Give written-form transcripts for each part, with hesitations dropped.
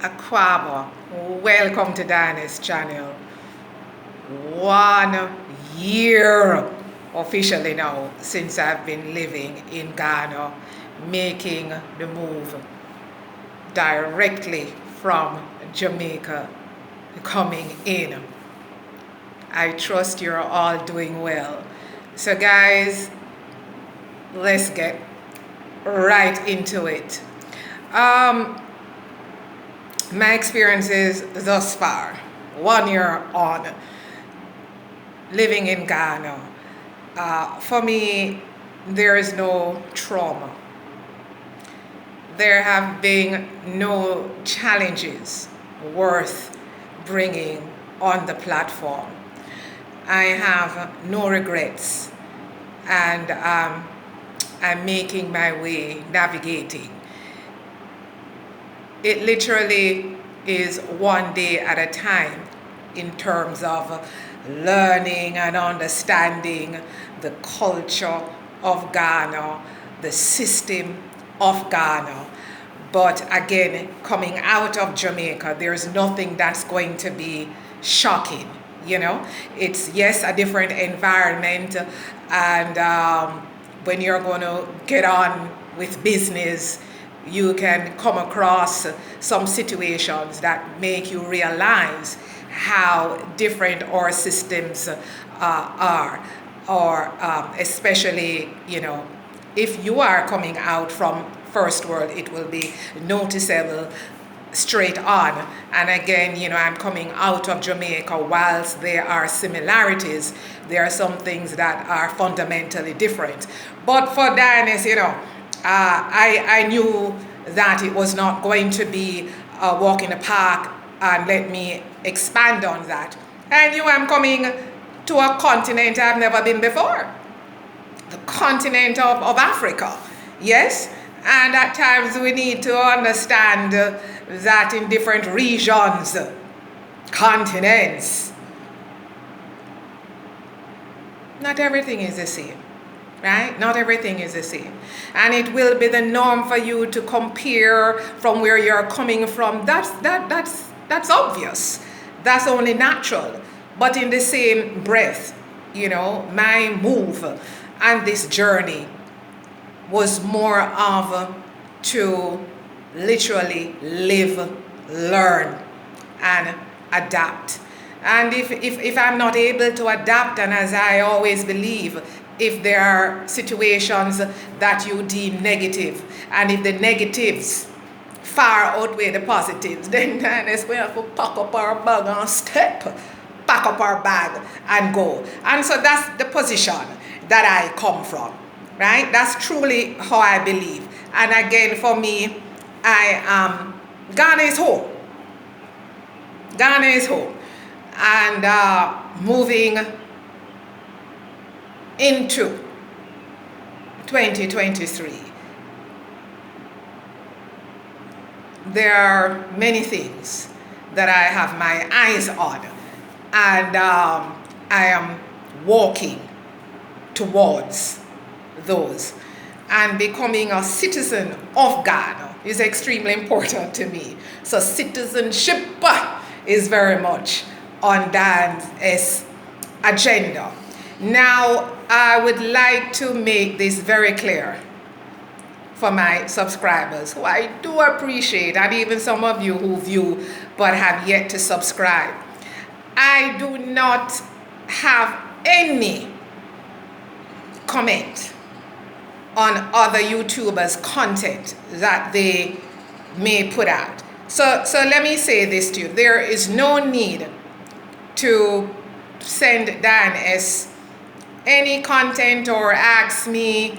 Aquaba, welcome to Diane's channel. 1 year officially now since I've been living in Ghana, making the move directly from Jamaica, coming in. I trust you're all doing well. So guys, let's get right into it. My experiences thus far, 1 year on, living in Ghana, for me, there is no trauma. There have been no challenges worth bringing on the platform. I have no regrets, and I'm making my way, navigating. It literally is one day at a time in terms of learning and understanding the culture of Ghana, the system of Ghana. But again, coming out of Jamaica, there's nothing that's going to be shocking. It's, yes, a different environment, and when you're going to get on with business, you can come across some situations that make you realize how different our systems are, or especially, if you are coming out from first world, it will be noticeable straight on. And again, I'm coming out of Jamaica. Whilst there are similarities, there are some things that are fundamentally different. But for Dianes, I knew that it was not going to be a walk in the park, and let me expand on that. I knew I'm coming to a continent I've never been before, the continent of Africa, yes? And at times we need to understand that in different regions, continents, not everything is the same. Right? Not everything is the same. And it will be the norm for you to compare from where you're coming from. That's obvious. That's only natural. But in the same breath, my move and this journey was more of to literally live, learn, and adapt. And if I'm not able to adapt, and as I always believe, if there are situations that you deem negative, and if the negatives far outweigh the positives, then we have to pack up our bag and pack up our bag and go. And so that's the position that I come from, right? That's truly how I believe. And again, for me, Ghana is home. Ghana is home. And moving into 2023, there are many things that I have my eyes on, and I am walking towards those. And becoming a citizen of Ghana is extremely important to me. So citizenship is very much on Dan's agenda. Now, I would like to make this very clear for my subscribers, who I do appreciate, and even some of you who view but have yet to subscribe. I do not have any comment on other YouTubers' content that they may put out. So let me say this to you. There is no need to send Dianes any content or ask me,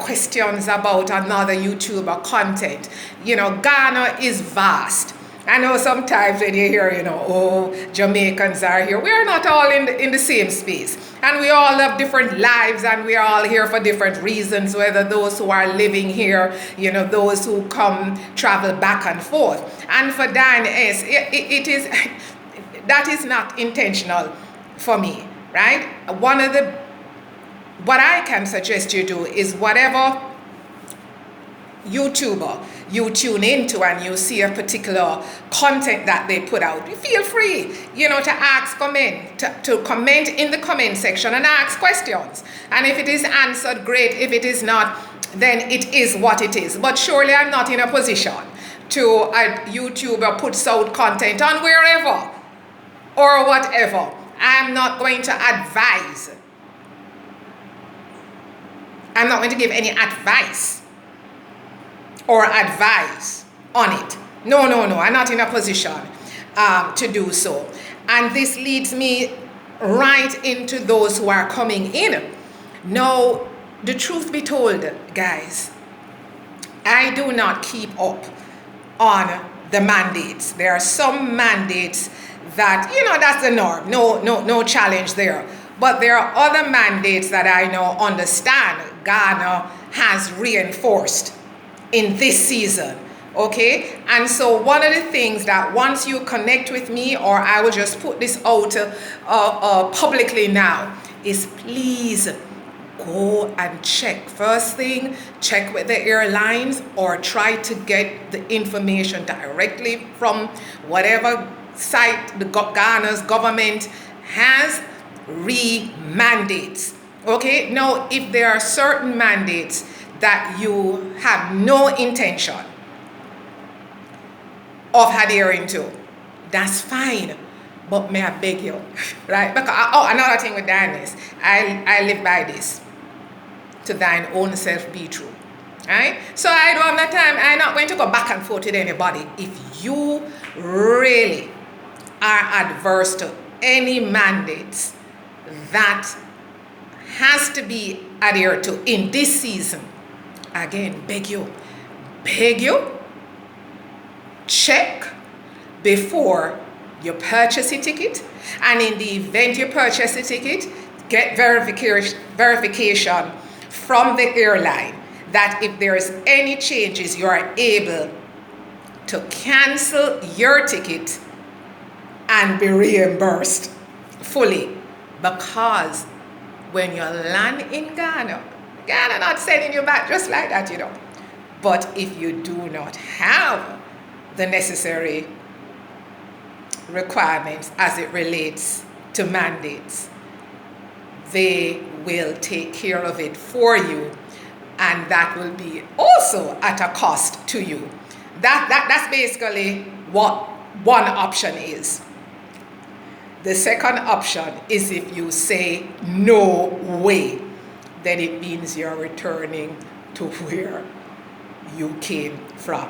questions about another YouTuber content. Ghana is vast. I know sometimes when you hear, Jamaicans are here, we are not all in the same space. And we all have different lives, and we are all here for different reasons, whether those who are living here, those who travel back and forth. And for Dianes, that is not intentional for me, right? What I can suggest you do is whatever YouTuber you tune into and you see a particular content that they put out, feel free, to ask, to comment in the comment section and ask questions. And if it is answered, great. If it is not, then it is what it is. But surely I'm not in a position to a YouTuber puts out content on wherever or whatever. I'm not going to advise. I'm not going to give any advice or advice on it. No. I'm not in a position to do so. And this leads me right into those who are coming in. Now, the truth be told, guys, I do not keep up on the mandates. There are some mandates that, that's the norm. No challenge there. But there are other mandates that I now understand Ghana has reinforced in this season. Okay? And so one of the things that once you connect with me, or I will just put this out publicly now, is please go and check. First thing, check with the airlines or try to get the information directly from whatever site the Ghana's government has mandates. Okay, now if there are certain mandates that you have no intention of adhering to, that's fine. But may I beg you, right? Because another thing with Dianes, I live by this: to thine own self be true. Right? So I don't have that time. I'm not going to go back and forth with anybody. If you really are adverse to any mandates that has to be adhered to in this season, again, beg you, check before you purchase a ticket, and in the event you purchase a ticket, get verification from the airline that if there is any changes, you are able to cancel your ticket and be reimbursed fully. Because when you land in Ghana not sending you back just like that, But if you do not have the necessary requirements as it relates to mandates, they will take care of it for you, and that will be also at a cost to you. That's basically what one option is. The second option is if you say no way, then it means you're returning to where you came from.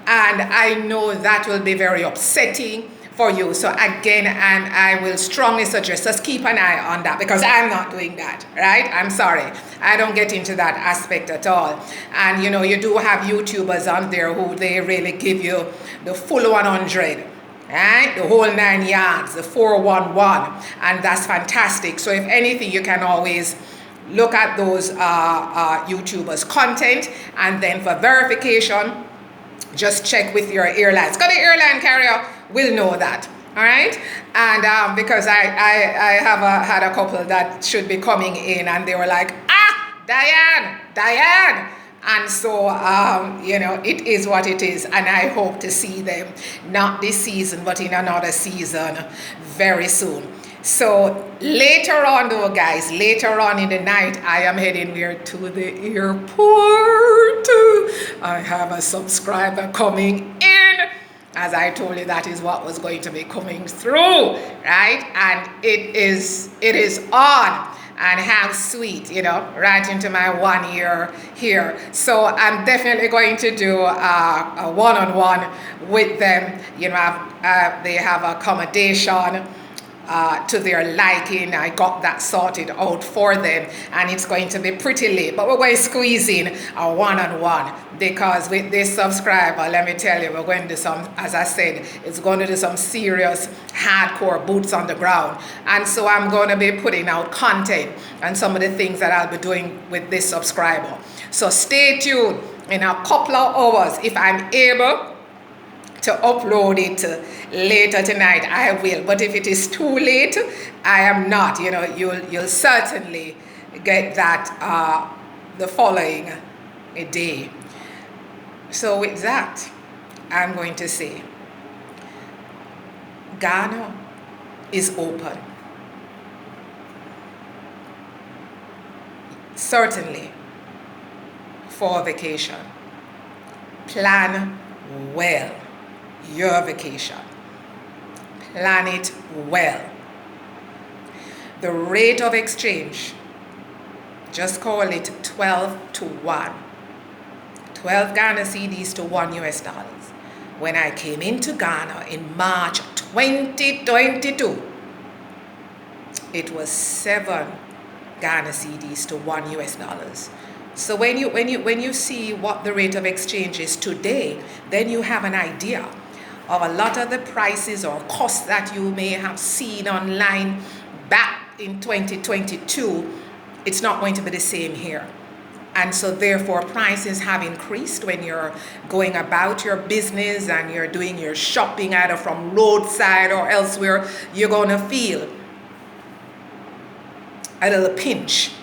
And I know that will be very upsetting for you. So again, I will strongly suggest just keep an eye on that, because I'm not doing that, right? I'm sorry. I don't get into that aspect at all. And you do have YouTubers on there who they really give you the full 100, right? The whole 9 yards, the 411, and that's fantastic. So if anything, you can always look at those YouTubers' content, and then for verification, just check with your airlines. Because the airline carrier will know that, all right? And because I have had a couple that should be coming in, and they were like, Diane. And so, it is what it is. And I hope to see them, not this season, but in another season very soon. So later on though, guys, later on in the night, I am heading there to the airport. I have a subscriber coming in. As I told you, that is what was going to be coming through, right? And it is on. And how sweet, right into my 1 year here. So I'm definitely going to do a one-on-one with them. They have accommodation to their liking. I got that sorted out for them, and it's going to be pretty late, but we're going to squeeze in a one-on-one, because with this subscriber, let me tell you, we're going to do some, as I said, it's going to do some serious hardcore boots on the ground. And so I'm going to be putting out content and some of the things that I'll be doing with this subscriber. So stay tuned. In a couple of hours, if I'm able to upload it later tonight, I will. But if it is too late, I am not. You'll certainly get that the following day. So with that, I'm going to say Ghana is open. Certainly for vacation. Plan well your vacation. Plan it well. The rate of exchange, just call it 12 to 1. 12 Ghana cedis to 1 US dollars. When I came into Ghana in March 2022, it was 7 Ghana cedis to 1 US dollars. So when you see what the rate of exchange is today, then you have an idea of a lot of the prices or costs that you may have seen online back in 2022. It's not going to be the same here. And so therefore prices have increased when you're going about your business and you're doing your shopping either from roadside or elsewhere. You're going to feel a little pinch,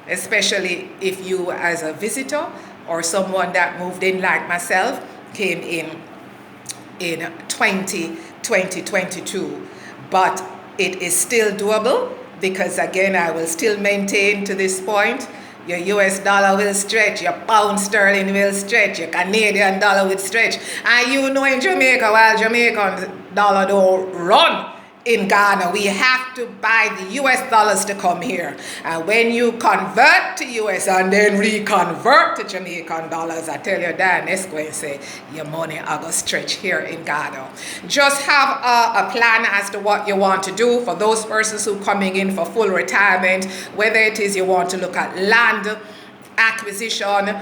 especially if you as a visitor or someone that moved in like myself came in 2022. But it is still doable because again, I will still maintain to this point, your US dollar will stretch, your pound sterling will stretch, your Canadian dollar will stretch. And you know in Jamaica, while Jamaican dollar don't run in Ghana, we have to buy the US dollars to come here. And when you convert to US and then reconvert to Jamaican dollars, I tell you, Dan, it's going to say your money are going to stretch here in Ghana. Just have a plan as to what you want to do for those persons who are coming in for full retirement, whether it is you want to look at land acquisition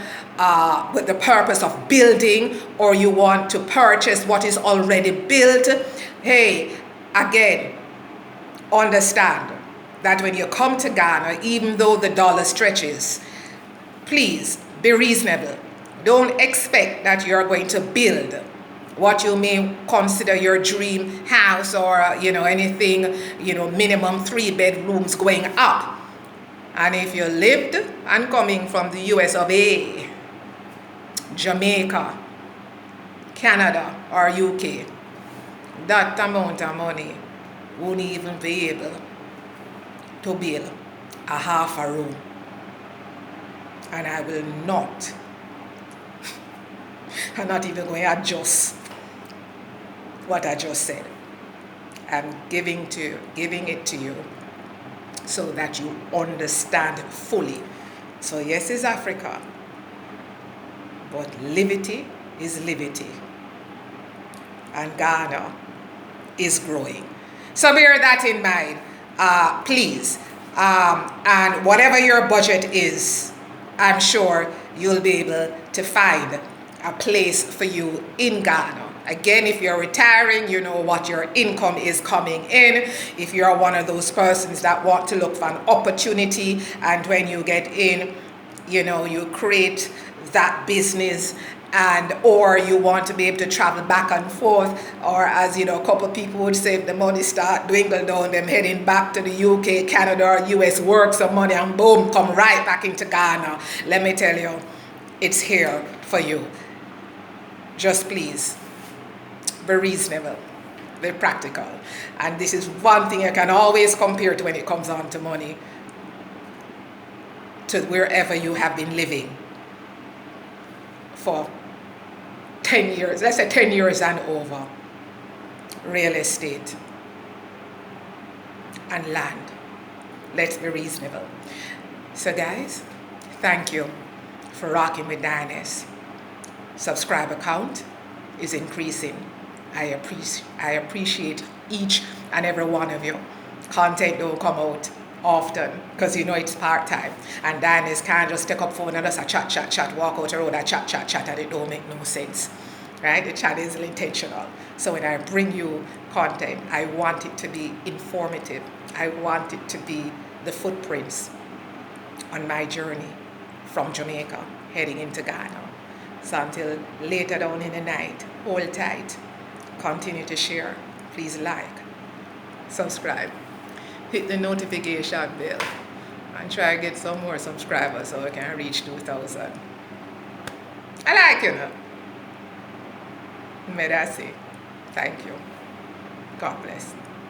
with the purpose of building, or you want to purchase what is already built. Hey, again, understand that when you come to Ghana, even though the dollar stretches, please be reasonable. Don't expect that you're going to build what you may consider your dream house or anything, minimum 3 bedrooms going up. And if you lived and coming from the US of A, Jamaica, Canada, or UK, that amount of money won't even be able to build a half a room. And I will not, I'm not even going to adjust what I just said. I'm giving it to you so that you understand fully. So yes, it's Africa, but liberty is liberty. And Ghana is growing. So bear that in mind, please. And whatever your budget is, I'm sure you'll be able to find a place for you in Ghana. Again, if you're retiring, you know what your income is coming in. If you're one of those persons that want to look for an opportunity, and when you get in, you create that business, and or you want to be able to travel back and forth, or as a couple of people would say, if the money start dwindle down, them heading back to the UK, Canada, or US, work some money and boom, come right back into Ghana. Let me tell you, it's here for you. Just please be reasonable, be practical. And this is one thing I can always compare to when it comes on to money, to wherever you have been living for 10 years, let's say 10 years and over. Real estate and land. Let's be reasonable. So guys, thank you for rocking with Dianes. Subscriber count is increasing. I appreciate each and every one of you. Content don't come out often because it's part-time, and Dianes can't just take up phone and just a chat, walk out the road and chat, and it don't make no sense, right? The chat is intentional. So when I bring you content, I want it to be informative. I want it to be the footprints on my journey from Jamaica heading into Ghana. So until later down in the night, hold tight, continue to share, please like, subscribe, hit the notification bell, and try to get some more subscribers so I can reach 2,000. I like May I say. Thank you. God bless.